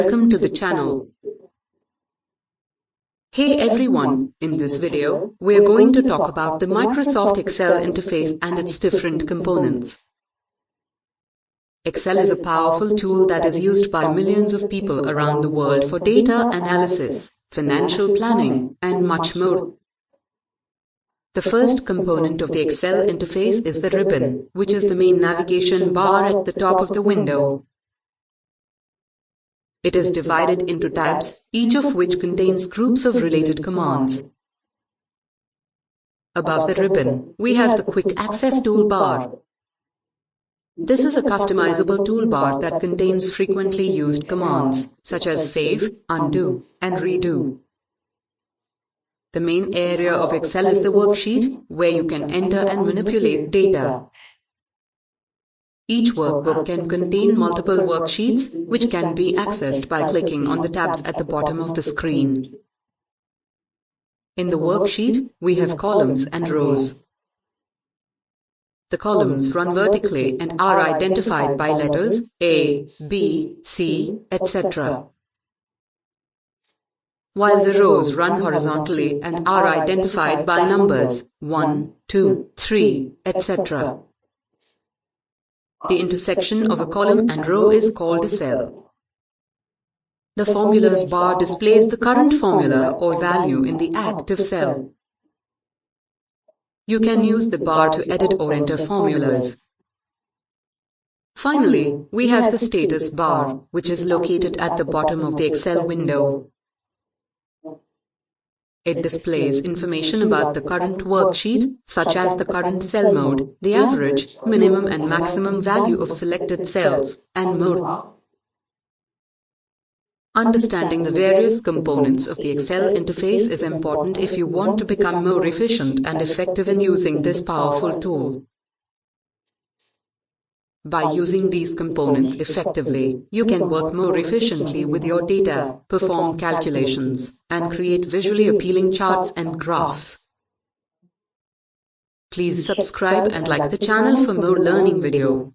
Welcome to the channel. Hey everyone, in this video, we're going to talk about the Microsoft Excel interface and its different components. Excel is a powerful tool that is used by millions of people around the world for data analysis, financial planning, and much more. The first component of the Excel interface is the ribbon, which is the main navigation bar at the top of the window. It is divided into tabs, each of which contains groups of related commands. Above the ribbon, we have the Quick Access toolbar. This is a customizable toolbar that contains frequently used commands, such as save, undo, and redo. The main area of Excel is the worksheet, where you can enter and manipulate data. Each workbook can contain multiple worksheets, which can be accessed by clicking on the tabs at the bottom of the screen. In the worksheet, we have columns and rows. The columns run vertically and are identified by letters A, B, C, etc. While the rows run horizontally and are identified by numbers 1, 2, 3, etc. The intersection of a column and row is called a cell. The formulas bar displays the current formula or value in the active cell. You can use the bar to edit or enter formulas. Finally, we have the status bar, which is located at the bottom of the Excel window. It displays information about the current worksheet, such as the current cell mode, the average, minimum and maximum value of selected cells, and more. Understanding the various components of the Excel interface is important if you want to become more efficient and effective in using this powerful tool. By using these components effectively, you can work more efficiently with your data, perform calculations, and create visually appealing charts and graphs. Please subscribe and like the channel for more learning video.